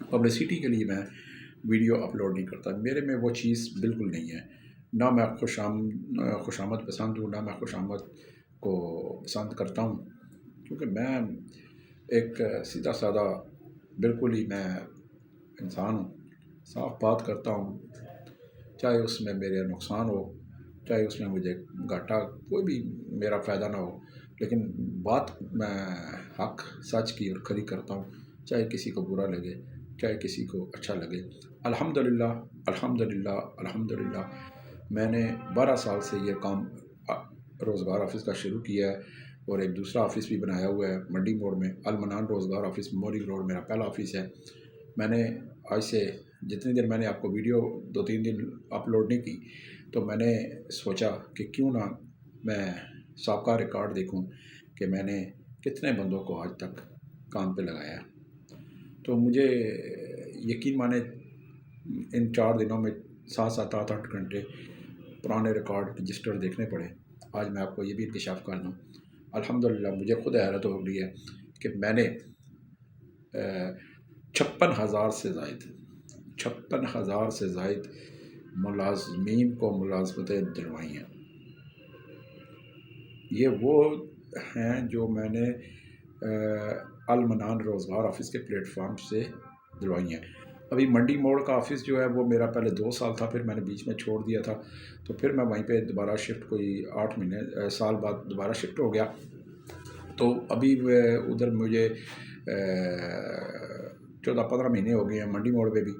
Publicity کے لیے میں ویڈیو اپلوڈ نہیں کرتا، میرے میں وہ چیز بالکل نہیں ہے۔ نہ میں خوش آمد پسند ہوں، نہ میں خوش آمد کو پسند کرتا ہوں، کیونکہ میں ایک سیدھا سادہ بالکل ہی میں انسان ہوں، صاف بات کرتا ہوں، چاہے اس میں میرے نقصان ہو، چاہے اس میں مجھے گھاٹا کوئی بھی میرا فائدہ نہ ہو، لیکن بات میں حق سچ کی اور کھری کرتا ہوں، چاہے کسی کو برا لگے چاہے کسی کو اچھا لگے۔ الحمدللہ الحمدللہ الحمدللہ میں نے 12 سال سے یہ کام روزگار آفس کا شروع کیا ہے، اور ایک دوسرا آفس بھی بنایا ہوا ہے منڈی موڑ میں، المنان روزگار آفس میموریل روڈ میرا پہلا آفس ہے۔ میں نے آج سے جتنے دن میں نے آپ کو ویڈیو 2-3 دن اپلوڈ نہیں کی، تو میں نے سوچا کہ کیوں نہ میں سابقہ ریکارڈ دیکھوں کہ میں نے کتنے بندوں کو آج تک کام پہ لگایا ہے۔ تو مجھے یقین مانے ان 4 دنوں میں 7-8 گھنٹے پرانے ریکارڈ رجسٹر دیکھنے پڑے۔ آج میں آپ کو یہ بھی انکشاف کر دوں، الحمدللہ مجھے خود حیرت ہو رہی ہے کہ میں نے 56,000 سے زائد ملازمین کو ملازمتیں دلوائی ہیں۔ یہ وہ ہیں جو میں نے المنان روزگار آفس کے پلیٹ فارم سے دلوائی ہیں۔ ابھی منڈی موڑ کا آفس جو ہے وہ میرا پہلے 2 سال تھا، پھر میں نے بیچ میں چھوڑ دیا تھا، تو پھر میں وہیں پہ دوبارہ شفٹ کوئی 8 مہینے سال بعد دوبارہ شفٹ ہو گیا۔ تو ابھی ادھر مجھے 14-15 مہینے ہو گئے ہیں منڈی موڑ پہ بھی،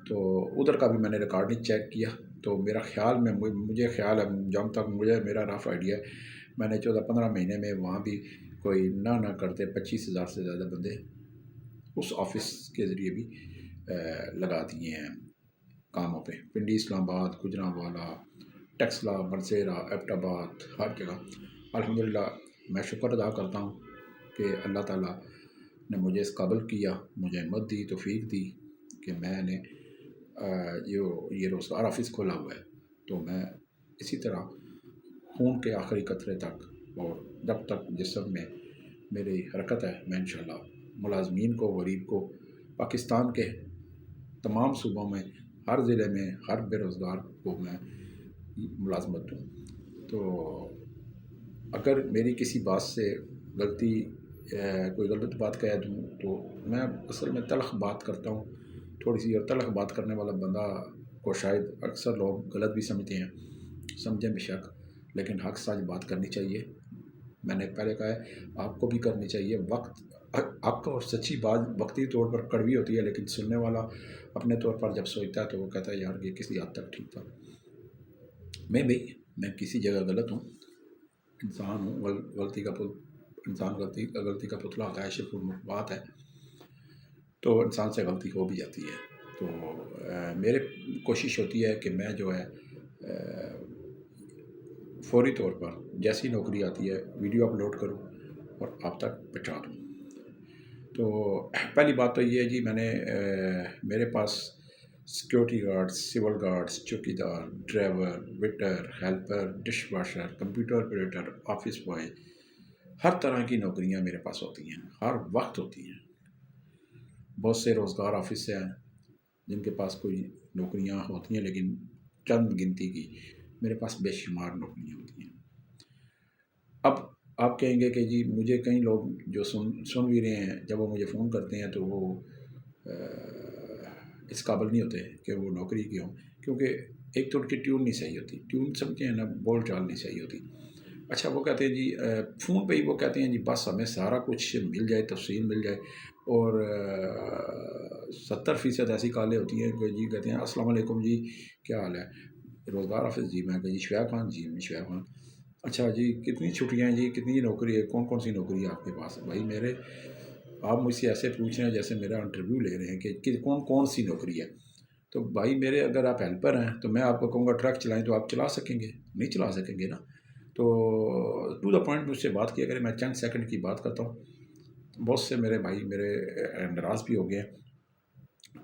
تو ادھر کا بھی میں نے ریکارڈ نہیں چیک کیا۔ تو میرا خیال میں مجھے خیال ہے، جب تک مجھے میرا رف آئیڈیا ہے، میں نے 14-15 مہینے میں وہاں بھی کوئی نہ کرتے 25,000 سے زیادہ بندے اس آفس کے ذریعے بھی لگا دیے ہیں کاموں پہ، پنڈی، اسلام آباد، گجرانوالہ، ٹیکسلا، برسیرا، ایبٹ آباد، ہر جگہ۔ الحمدللہ میں شکر ادا کرتا ہوں کہ اللہ تعالیٰ نے مجھے اس قابل کیا، مجھے ہمت دی، توفیق دی کہ میں نے یہ روزگار آفس کھولا ہوا ہے۔ تو میں اسی طرح خون کے آخری قطرے تک اور جب تک جسم میں میری حرکت ہے، میں انشاءاللہ ملازمین کو، غریب کو، پاکستان کے تمام صوبوں میں، ہر ضلع میں ہر بے روزگار کو میں ملازمت دوں۔ تو اگر میری کسی بات سے غلطی کوئی غلط بات کہہ دوں تو میں اصل میں تلخ بات کرتا ہوں تھوڑی سی، اور تلخ بات کرنے والا بندہ کو شاید اکثر لوگ غلط بھی سمجھتے ہیں، سمجھیں بے شک، لیکن حق سچ بات کرنی چاہیے۔ میں نے پہلے کہا ہے آپ کو بھی کرنی چاہیے۔ وقت حق اور سچی بات وقتی طور پر کڑوی ہوتی ہے، لیکن سننے والا اپنے طور پر جب سوچتا ہے تو وہ کہتا ہے یار یہ کسی حد تک ٹھیک تھا۔ میں کسی جگہ غلط ہوں، انسان ہوں، غلطی کا پتلا ہوتا ہے، شرف بات ہے، تو انسان سے غلطی ہو بھی جاتی ہے۔ تو میرے کوشش ہوتی ہے کہ میں جو ہے فوری طور پر جیسی نوکری آتی ہے ویڈیو اپلوڈ کروں اور آپ تک پہنچا دوں۔ تو پہلی بات تو یہ ہے جی، میں نے میرے پاس سیکیورٹی گارڈ، سول گارڈز، چوکیدار، driver, waiter, helper, dish washer, computer operator, office boy, ہر طرح کی نوکریاں میرے پاس ہوتی ہیں، ہر وقت ہوتی ہیں۔ بہت سے روزگار آفس ہیں جن کے پاس کوئی نوکریاں ہوتی ہیں لیکن چند گنتی کی، میرے پاس بے شمار نوکریاں ہوتی ہیں۔ اب آپ کہیں گے کہ جی مجھے کئی لوگ جو سن بھی رہے ہیں، جب وہ مجھے فون کرتے ہیں تو وہ اس قابل نہیں ہوتے کہ وہ نوکری کی ہوں، کیونکہ ایک تو ان کی ٹیون نہیں صحیح ہوتی، ٹیون سمجھے ہیں نا، بول چال نہیں صحیح ہوتی۔ اچھا وہ کہتے ہیں جی فون پہ ہی وہ کہتے ہیں جی بس ہمیں سارا کچھ مل جائے، تفصیل مل جائے، اور 70% ایسی کالیں ہوتی ہیں کہ جی کہتے ہیں السلام علیکم جی کیا حال ہے، روزگار آفس جی، میں کہ جی شعیب خان جی، میں شعیب خان، اچھا جی کتنی چھٹیاں ہیں جی، کتنی نوکری ہے، کون سی نوکری ہے آپ کے پاس؟ بھائی میرے آپ مجھ سے ایسے پوچھ رہے ہیں جیسے میرا انٹرویو لے رہے ہیں کہ کون سی نوکری ہے۔ تو بھائی میرے اگر آپ ہیلپر ہیں تو میں آپ کو کہوں گا ٹرک چلائیں، تو آپ چلا سکیں گے؟ نہیں چلا سکیں گے نا۔ تو ٹو دا پوائنٹ مجھ سے بات کیا کریں، میں چند سیکنڈ کی بات کرتا ہوں۔ بہت سے میرے بھائی میرے ناراض بھی ہو گئے ہیں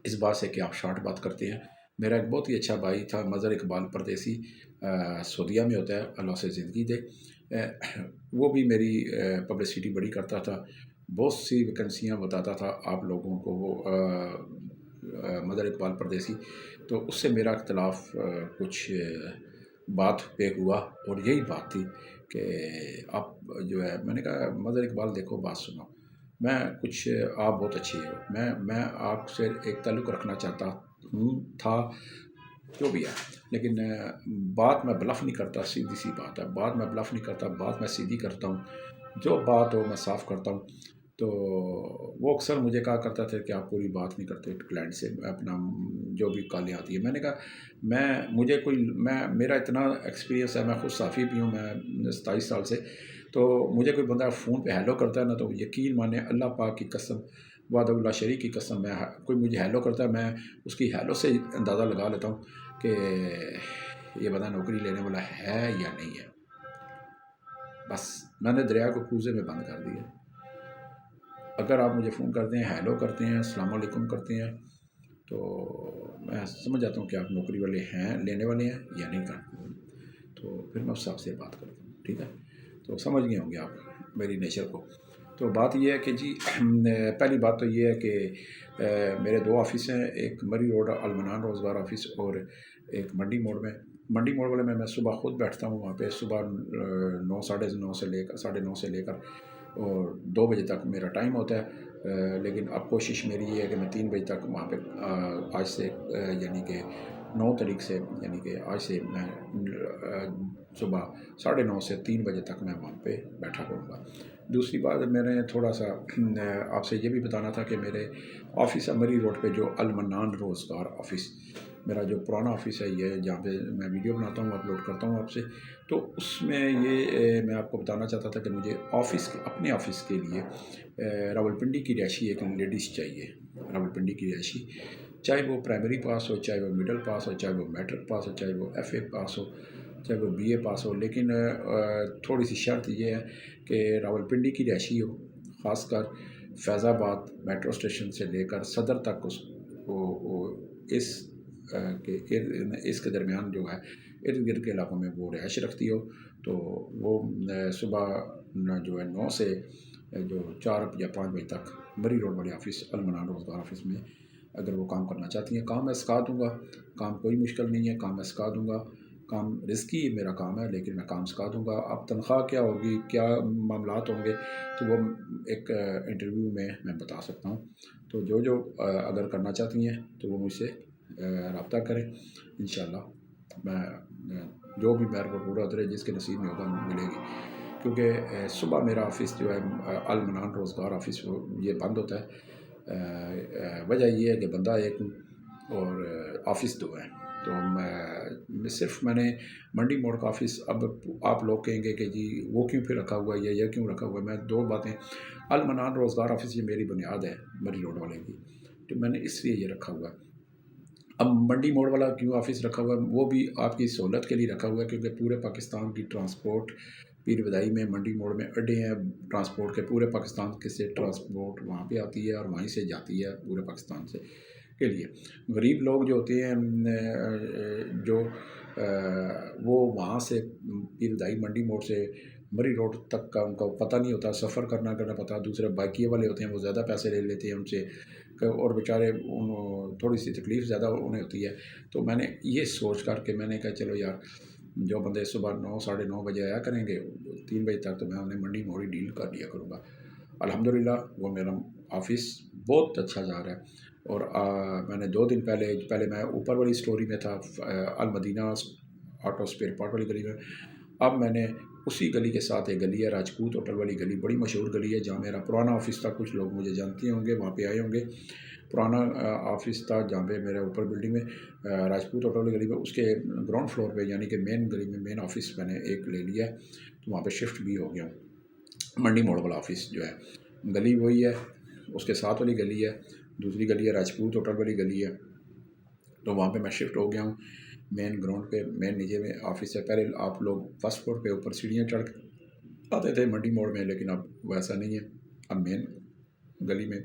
اس بات سے کہ آپ شارٹ بات کرتے ہیں۔ میرا ایک بہت ہی اچھا بھائی تھا مظہر اقبال پردیسی، سعودیہ میں ہوتا ہے، اللہ سے زندگی دے، وہ بھی میری پبلسٹی بڑی کرتا تھا، بہت سی ویکنسیاں بتاتا تھا آپ لوگوں کو، وہ مظہر اقبال پردیسی، تو اس سے میرا اختلاف کچھ بات پہ ہوا، اور یہی بات تھی کہ آپ جو ہے، میں نے کہا مظہر اقبال دیکھو بات سنو، میں کچھ آپ بہت اچھی ہو، میں آپ سے ایک تعلق رکھنا چاہتا ہوں، تھا، جو بھی ہے، لیکن بات میں بلف نہیں کرتا، سیدھی سی بات ہے، بات میں بلف نہیں کرتا، بات میں سیدھی کرتا ہوں، جو بات ہو میں صاف کرتا ہوں۔ تو وہ اکثر مجھے کہا کرتا تھا کہ آپ پوری بات نہیں کرتے کلائنٹ سے، اپنا جو بھی کالیں آتی ہے۔ میں نے کہا میرا اتنا ایکسپیرینس ہے، میں خود صحافی بھی ہوں، میں 27 سال سے، تو مجھے کوئی بندہ فون پہ ہیلو کرتا ہے نا، تو یقین مانے اللہ پاک کی قسم، وحدہ اللہ شریک کی قسم، کوئی مجھے ہیلو کرتا ہے، میں اس کی ہیلو سے اندازہ لگا لیتا ہوں کہ یہ بندہ نوکری لینے والا ہے یا نہیں ہے۔ بس میں نے دریا کو کوزے میں بند کر دیا۔ اگر آپ مجھے فون کرتے ہیں، ہیلو کرتے ہیں، السلام علیکم کرتے ہیں، تو میں سمجھ جاتا ہوں کہ آپ نوکری والے ہیں، لینے والے ہیں یا نہیں کرتے، تو پھر میں اس حساب سے بات کرتا ہوں، ٹھیک ہے؟ تو سمجھ گئے ہوں گے آپ میری نیچر کو۔ تو بات یہ ہے کہ جی، پہلی بات تو یہ ہے کہ میرے 2 آفس ہیں، ایک مری روڈ المنان روزگار آفس، اور ایک منڈی موڑ میں۔ منڈی موڑ والے میں صبح خود بیٹھتا ہوں وہاں پہ، صبح 9 ساڑھے 9 سے لے کر 9:30 سے لے کر اور 2 بجے تک میرا ٹائم ہوتا ہے، لیکن اب کوشش میری یہ ہے کہ میں 3 بجے تک وہاں پہ آج سے یعنی کہ 9 تاریخ سے، یعنی کہ آج سے میں صبح 9:30 سے 3 بجے تک میں وہاں پہ بیٹھا کروں گا۔ دوسری بات، میں نے تھوڑا سا آپ سے یہ بھی بتانا تھا کہ میرے آفس ہے مری روڈ پہ، جو المنان روزگار آفس، میرا جو پرانا آفس ہے، یہ جہاں پہ میں ویڈیو بناتا ہوں، اپلوڈ کرتا ہوں آپ سے، تو اس میں یہ میں آپ کو بتانا چاہتا تھا کہ مجھے اپنے آفس کے لیے راولپنڈی کی رہائشی ایک لیڈیز چاہیے، راولپنڈی کی رہائشی، چاہے وہ پرائمری پاس ہو، چاہے وہ مڈل پاس ہو، چاہے وہ میٹرک پاس ہو، چاہے وہ ایف اے پاس ہو، چاہے وہ بی اے پاس ہو، لیکن تھوڑی سی شرط یہ ہے کہ راولپنڈی کی رہائشی ہو، خاص کر فیض آباد میٹرو اسٹیشن سے لے کر صدر تک اس کے درمیان جو ہے، ارد گرد کے علاقوں میں وہ رہائش رکھتی ہو، تو وہ صبح جو ہے 9 سے جو 4 یا 5 بجے تک مری روڈ والے آفس، المنان روزگار آفس میں اگر وہ کام کرنا چاہتی ہیں، کام میں سکھا دوں گا، کام کوئی مشکل نہیں ہے، کام میں سکھا دوں گا، کام رسکی میرا کام ہے، لیکن میں کام سکھا دوں گا۔ اب تنخواہ کیا ہوگی، کیا معاملات ہوں گے، تو وہ ایک انٹرویو میں بتا سکتا ہوں۔ تو جو اگر کرنا چاہتی ہیں تو وہ مجھ سے رابطہ کریں، انشاءاللہ میں جو بھی میرے کو پورا اترے، جس کے نصیب میں ہوگا ملے گی، کیونکہ صبح میرا آفس جو ہے المنان روزگار آفس، یہ بند ہوتا ہے، وجہ یہ ہے کہ بندہ ایک ہوں اور آفس 2 ہیں، تو میں نے منڈی موڑ کا آفس، اب آپ لوگ کہیں گے کہ جی وہ کیوں پھر رکھا ہوا ہے، یہ کیوں رکھا ہوا ہے، میں 2 باتیں، المنان روزگار آفس یہ میری بنیاد ہے مری روڈ والے کی، تو میں نے اس لیے یہ رکھا ہوا ہے۔ اب منڈی موڑ والا کیوں آفس رکھا ہوا ہے، وہ بھی آپ کی سہولت کے لیے رکھا ہوا ہے، کیونکہ پورے پاکستان کی ٹرانسپورٹ پیر بدائی میں منڈی موڑ میں اڈے ہیں ٹرانسپورٹ کے، پورے پاکستان کے سے ٹرانسپورٹ وہاں پہ آتی ہے اور وہیں سے جاتی ہے پورے پاکستان سے کے لیے۔ غریب لوگ جو ہوتے ہیں جو وہ وہاں سے پیر بدائی منڈی موڑ سے مری روڈ تک کا ان کو پتہ نہیں ہوتا، سفر کرنا پتہ، دوسرے بائکیے والے ہوتے ہیں وہ زیادہ پیسے لے لیتے ہیں ان سے، اور بیچارے تھوڑی سی تکلیف زیادہ انہیں ہوتی ہے۔ تو میں نے یہ سوچ کر کے میں نے کہا چلو یار، جو بندے صبح 9 ساڑھے 9 بجے آیا کریں گے 3 بجے تک، تو میں انہیں منڈی موڑی ڈیل کر لیا کروں گا۔ الحمدللہ وہ میرا آفس بہت اچھا جا رہا ہے، اور میں نے 2 دن پہلے میں اوپر والی اسٹوری میں تھا، المدینہ آٹو اسپیئر پارٹ والی گلی میں، اب میں نے اسی گلی کے ساتھ ایک گلی ہے راجپوت ہوٹل والی گلی، بڑی مشہور گلی ہے، جہاں میرا پرانا آفس تھا، کچھ لوگ مجھے جانتے ہوں گے، وہاں پہ آئے ہوں گے، پرانا آفس تھا جہاں پہ میرے اوپر بلڈنگ میں راجپوت ہوٹل والی گلی میں، اس کے گراؤنڈ فلور پہ یعنی کہ مین گلی میں مین آفس میں نے ایک لے لیا ہے، تو وہاں پہ شفٹ بھی ہو گیا ہوں۔ منڈی موڑ والا آفس جو ہے، گلی وہی ہے، اس کے ساتھ والی گلی ہے، دوسری گلی ہے راجپوت ہوٹل والی گلی ہے، تو وہاں پہ میں شفٹ ہو گیا ہوں مین گراؤنڈ پہ، مین نیچے میں آفس ہے۔ پہلے آپ لوگ فرسٹ فلور پہ اوپر سیڑھیاں چڑھ آتے تھے منڈی موڑ میں، لیکن اب ویسا نہیں ہے، اب مین گلی میں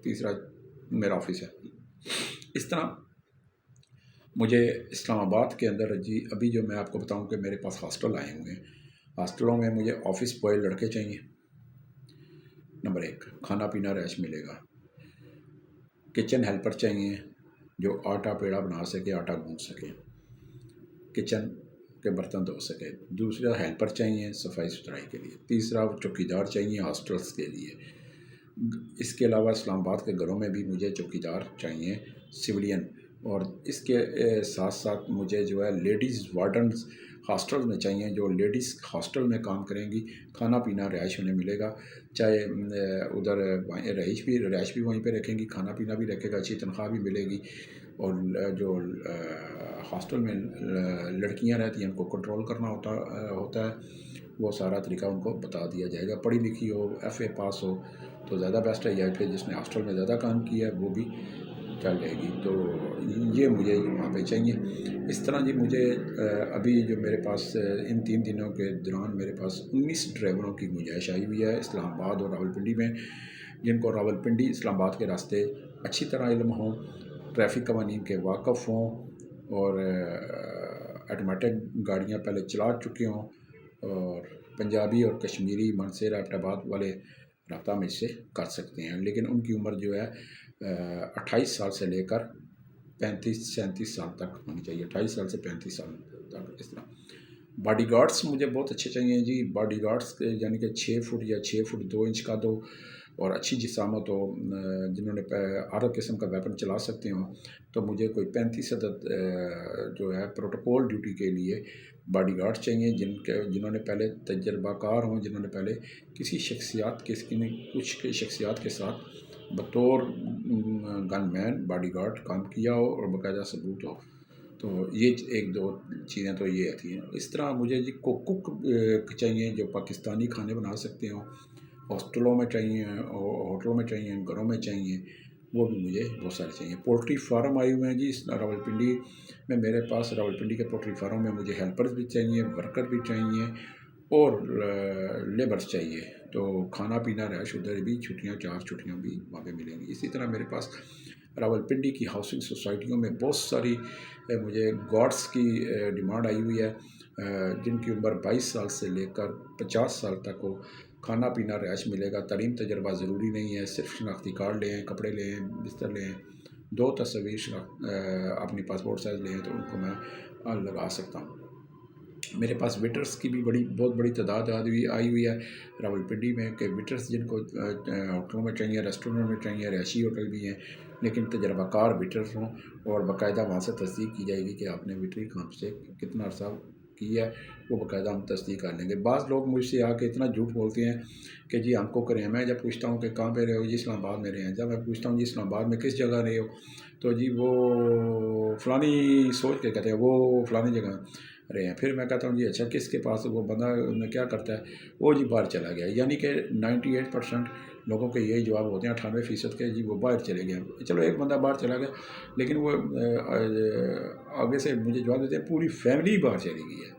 تیسرا میرا آفس ہے۔ اس طرح مجھے اسلام آباد کے اندر جی ابھی جو میں آپ کو بتاؤں کہ میرے پاس ہاسٹل آئے ہوئے ہیں، ہاسٹلوں میں مجھے آفس بوائے لڑکے چاہیے، نمبر 1، کھانا پینا رہائش ملے گا، کچن ہیلپر چاہیے جو آٹا پیڑا بنا سکے، آٹا گوندھ سکے، کچن کے برتن دھو سکے۔ دوسرا ہیلپر چاہیے صفائی ستھرائی کے لیے۔ تیسرا چوکی دار چاہیے ہاسٹلس کے لیے۔ اس کے علاوہ اسلام آباد کے گھروں میں بھی مجھے چوکی دار چاہیے سویلین، اور اس کے ساتھ ساتھ مجھے جو ہے لیڈیز وارڈنز ہاسٹل میں چاہیے، جو لیڈیز ہاسٹل میں کام کریں گی، کھانا پینا رہائش انہیں ملے گا، چاہے ادھر رہائش بھی وہیں پہ رکھیں گی، کھانا پینا بھی رکھے گا، اچھی تنخواہ بھی ملے گی۔ اور جو ہاسٹل میں لڑکیاں رہتی ہیں ان کو کنٹرول کرنا ہوتا ہے، وہ سارا طریقہ ان کو بتا دیا جائے گا۔ پڑھی لکھی ہو، FA پاس ہو تو زیادہ بیسٹ ہے، یا پھر جس نے ہاسٹل میں زیادہ کام کیا ہے وہ بھی چل جائے گی۔ تو یہ مجھے وہاں پہ چاہیے۔ اس طرح جی مجھے ابھی جو میرے پاس ان 3 دنوں کے دوران میرے پاس 19 ڈرائیوروں کی گنجائش آئی ہوئی ہے اسلام آباد اور راولپنڈی میں، جن کو راولپنڈی اسلام آباد کے راستے اچھی طرح علم ہوں، ٹریفک قوانین کے واقف ہوں، اور آٹومیٹک گاڑیاں پہلے چلا چکے ہوں، اور پنجابی اور کشمیری منصیر ایبٹ آباد والے رابطہ میں سے کر سکتے ہیں، لیکن ان کی عمر جو ہے 28 سال سے لے کر 35-37 سال تک ہونی چاہیے، 28 سال سے 35 سال تک۔ اس طرح باڈی گارڈز مجھے بہت اچھے چاہیے جی، باڈی گارڈز یعنی کہ 6 فٹ یا 6 فٹ 2 انچ کا دو، اور اچھی جسامت ہو، جنہوں نے ہر قسم کا ویپن چلا سکتے ہوں۔ تو مجھے کوئی 35 عدد جو ہے پروٹوکول ڈیوٹی کے لیے باڈی گارڈ چاہیے، جنہوں نے پہلے تجربہ کار ہوں، جنہوں نے پہلے کچھ شخصیات کے ساتھ بطور گن مین باڈی گارڈ کام کیا ہو اور باقاعدہ ثبوت ہو۔ تو یہ 1-2 چیزیں تو یہ آتی ہیں۔ اس طرح مجھے جی کوک چاہیے جو پاکستانی کھانے بنا سکتے ہوں، ہوٹلوں میں چاہیے، گھروں میں چاہیے، وہ بھی مجھے بہت سارے چاہیے۔ پولٹری فارم آئے ہوئے ہیں جی راولپنڈی میں، میرے پاس راولپنڈی کے پولٹری فارم میں مجھے ہیلپرز بھی چاہیے، ورکر بھی چاہیے، اور لیبرز چاہیے۔ تو کھانا پینا رہائش ادھر بھی، 4 چھٹیاں بھی وہاں پہ ملیں گی۔ اسی طرح میرے پاس راولپنڈی کی ہاؤسنگ سوسائٹیوں میں بہت ساری مجھے گارڈز کی ڈیمانڈ آئی ہوئی ہے، جن کی عمر 22 سال سے لے کر 50 سال تک ہو۔ کھانا پینا رہائش ملے گا، تعلیم تجربہ ضروری نہیں ہے، صرف شناختی کارڈ لیں، کپڑے لیں، بستر لیں، 2 تصویر اپنی پاسپورٹ سائز لیں تو ان کو میں لگا سکتا ہوں۔ میرے پاس ویٹرز کی بھی بہت بڑی تعداد آئی ہوئی ہے راولپنڈی میں، کہ ویٹرز جن کو ہوٹلوں میں چاہیے، ریسٹورنٹ میں چاہیے، رہائشی ہوٹل بھی ہیں، لیکن تجربہ کار ویٹرز ہوں، اور باقاعدہ وہاں سے تصدیق کی جائے گی کہ آپ نے ویٹری کام سے کتنا عرصہ کی ہے، وہ باقاعدہ ہم تصدیق کر لیں گے۔ بعض لوگ مجھ سے آ کے اتنا جھوٹ بولتے ہیں کہ جی ہم کو کریں، میں جب پوچھتا ہوں کہ کہاں پہ رہے ہو، جی اسلام آباد میں رہے ہیں، جب میں پوچھتا ہوں جی اسلام آباد میں کس جگہ رہے ہو، تو جی وہ فلانی سوچ کے کہتے ہیں وہ فلانی جگہ رہے ہیں۔ پھر میں کہتا ہوں جی اچھا کس کے پاس، وہ بندہ کیا کرتا ہے، وہ جی باہر چلا گیا۔ یعنی کہ 98% لوگوں کے یہی جواب ہوتے ہیں، 98% کے جی وہ باہر چلے گئے۔ چلو ایک بندہ باہر چلا گیا، لیکن وہ آگے سے مجھے جواب دیتے ہیں پوری فیملی باہر چلی گئی ہے۔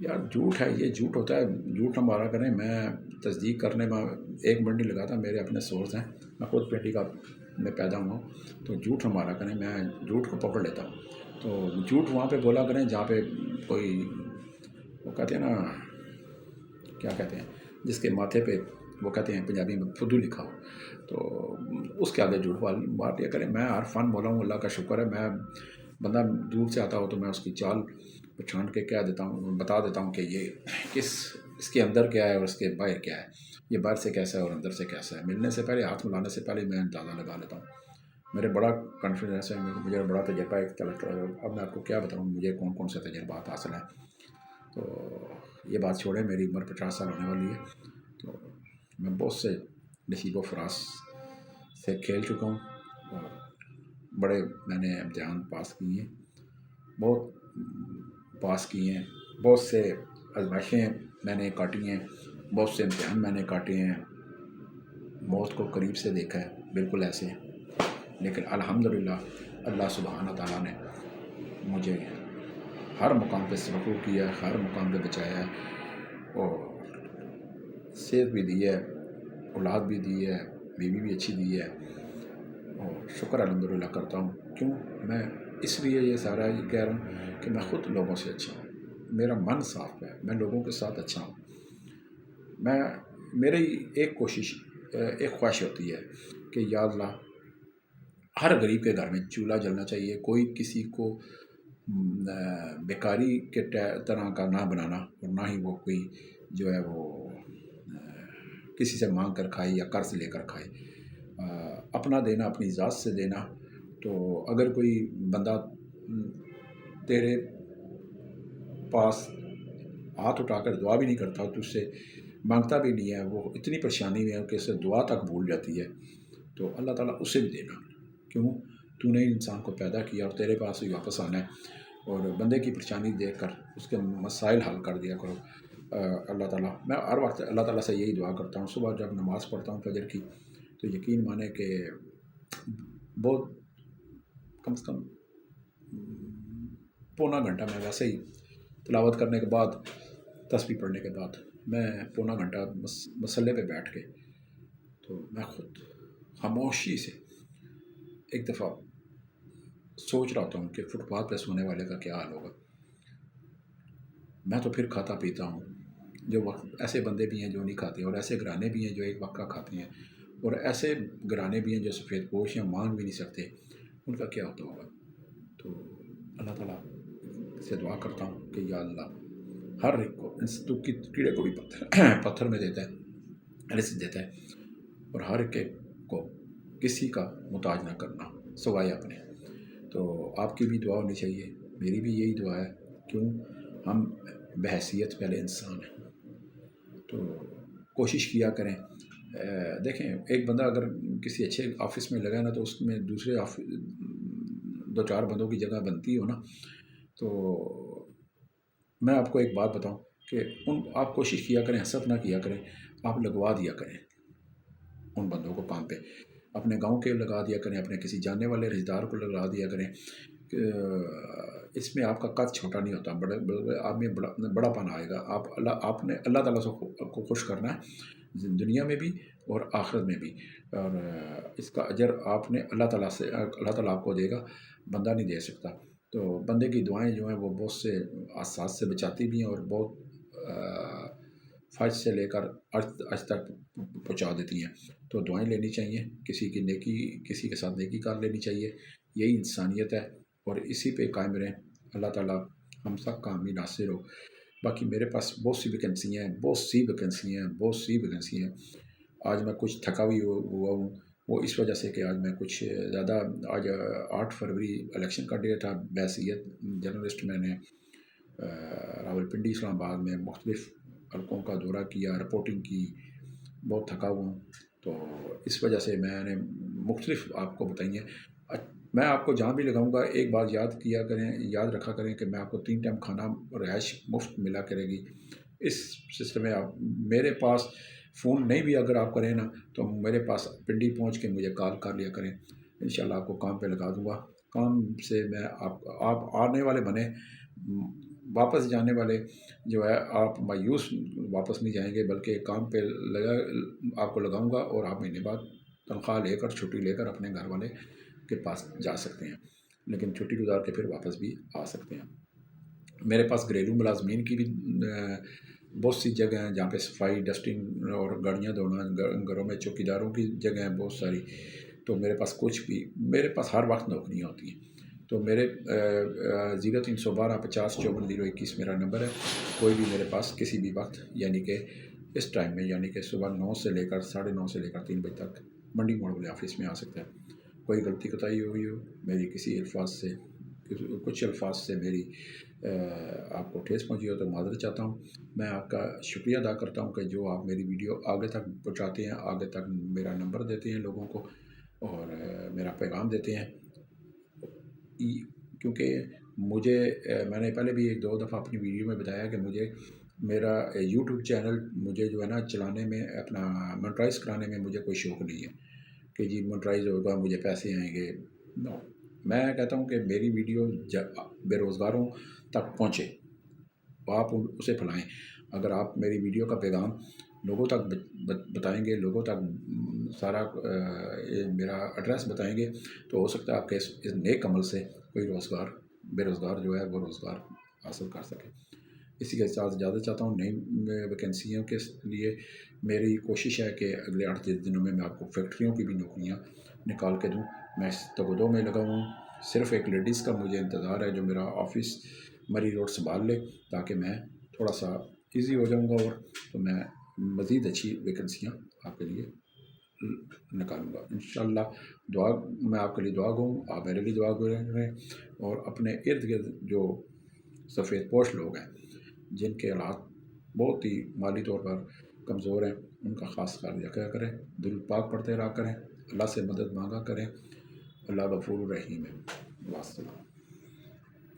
یار جھوٹ ہے، یہ جھوٹ ہوتا ہے، جھوٹ نہ مارا کریں۔ میں تصدیق کرنے میں 1 منٹ نہیں لگاتا، میرے اپنے سورس ہیں، میں خود پنڈی کا میں پیدا ہوا ہوں، تو جھوٹ نہ مارا کریں، میں جھوٹ کو پکڑ لیتا ہوں۔ تو جھوٹ وہاں پہ بولا کریں جہاں پہ کوئی، وہ کہتے ہیں نا، کیا کہتے ہیں، جس کے ماتھے پہ وہ کہتے ہیں پنجابی میں فدو لکھا ہو، تو اس کے آگے جھوٹ مار دیا کریں۔ میں ہر فن بولا ہوں، اللہ کا شکر ہے، میں بندہ دور سے آتا ہو تو میں اس کی چال پچھان کے کہہ دیتا ہوں، بتا دیتا ہوں کہ یہ اس کے اندر کیا ہے اور اس کے باہر کیا ہے، یہ باہر سے کیسا ہے اور اندر سے کیسا ہے۔ ملنے سے پہلے، ہاتھ ملانے سے پہلے میں اندازہ لگا لیتا ہوں۔ میرے بڑا کانفیڈنس ہے، مجھے بڑا تجربہ ہے۔ اب میں آپ کو کیا بتاؤں مجھے کون سے تجربات حاصل ہیں۔ تو یہ بات چھوڑیں، میری عمر 50 سال ہونے والی ہے، تو میں بہت سے نصیب و فراز سے کھیل چکا ہوں، اور بڑے میں نے امتحان پاس کیے ہیں، بہت پاس کیے ہیں، بہت سے آزمائشیں میں نے کاٹی ہیں، بہت سے امتحان میں نے کاٹے ہیں، موت کو قریب سے دیکھا ہے، بالکل ایسے ہیں، لیکن الحمدللہ اللہ سبحانہ تعالیٰ نے مجھے ہر مقام پہ سرخرو کیا ہے، ہر مقام پہ بچایا ہے، اور صحت بھی دی ہے، اولاد بھی دی ہے، بیوی بھی اچھی دی ہے، اور شکر الحمدللہ کرتا ہوں۔ کیوں میں اس لیے یہ سارا یہ کہہ رہا ہوں کہ میں خود لوگوں سے اچھا ہوں، میرا من صاف ہے، میں لوگوں کے ساتھ اچھا ہوں۔ میری ایک خواہش ہوتی ہے کہ یا اللہ ہر غریب کے گھر میں چولہا جلنا چاہیے. کوئی کسی کو بیکاری کے طرح کا نہ بنانا، اور نہ ہی وہ کوئی جو ہے وہ کسی سے مانگ کر کھائے یا قرض لے کر کھائے. اپنا دینا اپنی ذات سے دینا. تو اگر کوئی بندہ تیرے پاس ہاتھ اٹھا کر دعا بھی نہیں کرتا، تو اس سے مانگتا بھی نہیں ہے، وہ اتنی پریشانی میں ہے کہ اسے دعا تک بھول جاتی ہے، تو اللہ تعالیٰ اسے بھی دینا. کیوں؟ تو نے انسان کو پیدا کیا اور تیرے پاس ہی واپس آنا ہے، اور بندے کی پریشانی دیکھ کر اس کے مسائل حل کر دیا کرو. اللہ تعالیٰ، میں ہر وقت اللہ تعالیٰ سے یہی دعا کرتا ہوں. صبح جب نماز پڑھتا ہوں فجر کی، تو یقین مانے کہ بہت کم سے کم پونا گھنٹہ میں ویسے ہی تلاوت کرنے کے بعد، تسبیح پڑھنے کے بعد، میں پونا گھنٹہ مصلے پہ بیٹھ کے تو میں خود خاموشی سے ایک دفعہ سوچ رہا ہوں کہ فٹ پاتھ پہ سونے والے کا کیا حال ہوگا. میں تو پھر کھاتا پیتا ہوں. جو وقت ایسے بندے بھی ہیں جو نہیں کھاتے، اور ایسے گھرانے بھی ہیں جو ایک وقت کا کھاتے ہیں، اور ایسے گھرانے بھی ہیں جو سفید پوش یا مانگ بھی نہیں سکتے. ان کا کیا ہوتا ہوگا؟ تو اللہ تعالیٰ سے دعا کرتا ہوں کہ یا اللہ، ہر ایک کو، تو کیڑے کو بھی پتھر میں دیتا ہے، رزق دیتا ہے، اور ہر ایک کو کسی کا محتاج نہ کرنا سوائے اپنے. تو آپ کی بھی دعا ہونی چاہیے، میری بھی یہی دعا ہے. کیوں؟ ہم بحیثیت پہلے انسان ہیں. تو کوشش کیا کریں. دیکھیں، ایک بندہ اگر کسی اچھے آفس میں لگا نا، تو اس میں دوسرے دو چار بندوں کی جگہ بنتی ہو نا. تو میں آپ کو ایک بات بتاؤں کہ آپ کوشش کیا کریں، حسد نہ کیا کریں، آپ لگوا دیا کریں ان بندوں کو کام پہ. اپنے گاؤں کے لگا دیا کریں، اپنے کسی جاننے والے رشتہ دار کو لگا دیا کریں. اس میں آپ کا قد چھوٹا نہیں ہوتا، آپ میں بڑا پن آئے گا. آپ نے اللہ تعالیٰ کو خوش کرنا ہے، دنیا میں بھی اور آخرت میں بھی. اور اس کا اجر آپ نے اللہ تعالیٰ آپ کو دے گا، بندہ نہیں دے سکتا. تو بندے کی دعائیں جو ہیں وہ بہت سے حادثات سے بچاتی بھی ہیں، اور بہت فج سے لے کر آج تک پہنچا دیتی ہیں. تو دعائیں لینی چاہیے، کسی کے ساتھ نیکی کر لینی چاہیے. یہی انسانیت ہے، اور اسی پہ قائم رہیں. اللہ تعالیٰ ہم سب کا حامی ناصر ہو. باقی میرے پاس بہت سی ویکنسی ہیں. آج میں کچھ تھکا ہوا ہوں، وہ اس وجہ سے کہ آج میں کچھ زیادہ، آج 8 فروری الیکشن کا ڈے تھا. بحیثیت جرنلسٹ میں نے راولپنڈی، اسلام آباد میں مختلف حلقوں کا دورہ کیا، رپورٹنگ کی. بہت تھکا ہوا ہوں، تو اس وجہ سے میں نے مختلف آپ کو بتائی ہیں. میں آپ کو جہاں بھی لگاؤں گا ایک بات یاد رکھا کریں کہ میں آپ کو 3 ٹائم کھانا رہائش مفت ملا کرے گی. اس سلسلے میں آپ میرے پاس فون نہیں بھی اگر آپ کریں نا، تو میرے پاس پنڈی پہنچ کے مجھے کال کر لیا کریں. انشاءاللہ آپ کو کام پہ لگا دوں گا. کام سے میں آپ آنے والے بنے، واپس جانے والے جو ہے آپ مایوس واپس نہیں جائیں گے، بلکہ کام پہ آپ کو لگاؤں گا، اور آپ مہینے بعد تنخواہ لے کر، چھٹی لے کر اپنے گھر والے کے پاس جا سکتے ہیں. لیکن چھٹی گزار کے پھر واپس بھی آ سکتے ہیں. میرے پاس گھریلو ملازمین کی بھی بہت سی جگہ ہیں جہاں پہ صفائی، ڈسٹنگ اور گاڑیاں دھونا، گھروں میں چوکیداروں کی جگہ ہیں بہت ساری. تو میرے پاس ہر وقت نوکریاں ہوتی ہیں. تو میرے 0312 50 54 021 میرا نمبر ہے. کوئی بھی میرے پاس کسی بھی وقت، یعنی کہ اس ٹائم میں، یعنی کہ صبح 9 سے لے کر 9:30 سے لے کر 3 بجے تک منڈی موڑ والے آفس میں آ سکتا ہے. کوئی غلطی کوتاہی ہوئی ہو میری، کچھ الفاظ سے میری آپ کو ٹھیس پہنچی ہو تو معذرت چاہتا ہوں. میں آپ کا شکریہ ادا کرتا ہوں کہ جو آپ میری ویڈیو آگے تک پہنچاتے ہیں، آگے تک میرا نمبر دیتے ہیں لوگوں کو، اور میرا پیغام دیتے ہیں. کیونکہ میں نے پہلے بھی 1-2 دفعہ اپنی ویڈیو میں بتایا کہ میرا یوٹیوب چینل مجھے جو ہے نا چلانے میں، اپنا مونٹرائز کرانے میں مجھے کوئی شوق نہیں ہے کہ جی مونٹرائز ہوگا مجھے پیسے آئیں گے. نو، میں کہتا ہوں کہ میری ویڈیو بے روزگاروں تک پہنچے، آپ اسے پھیلائیں. اگر آپ میری ویڈیو کا پیغام لوگوں تک بتائیں گے، لوگوں تک سارا میرا ایڈریس بتائیں گے، تو ہو سکتا ہے آپ کے اس نیک عمل سے کوئی بے روزگار جو ہے وہ روزگار حاصل کر سکے. اسی کے ساتھ اجازت چاہتا ہوں. نئی ویکنسیوں کے لیے میری کوشش ہے کہ اگلے 8 دنوں میں آپ کو فیکٹریوں کی بھی نوکریاں نکال کے دوں۔ میں اس تگودوں میں لگا ہوں، صرف ایک لیڈیز کا مجھے انتظار ہے جو میرا آفس مری روڈ سنبھال لے، تاکہ میں تھوڑا سا ایزی ہو جاؤں گا، اور تو میں مزید اچھی ویکنسیاں آپ کے لیے نکالوں گا انشاءاللہ۔ دعا میں آپ کے لیے دعا گوں، آپ میرے لیے دعا کریں، اور اپنے ارد گرد جو سفید پوش لوگ ہیں جن کے حالات بہت ہی مالی طور پر کمزور ہیں، ان کا خاص خیال رکھا کریں، درود پاک پڑھتے رہا کریں، اللہ سے مدد مانگا کریں۔ اللہ غفور الرحیم ہے۔ واسلام۔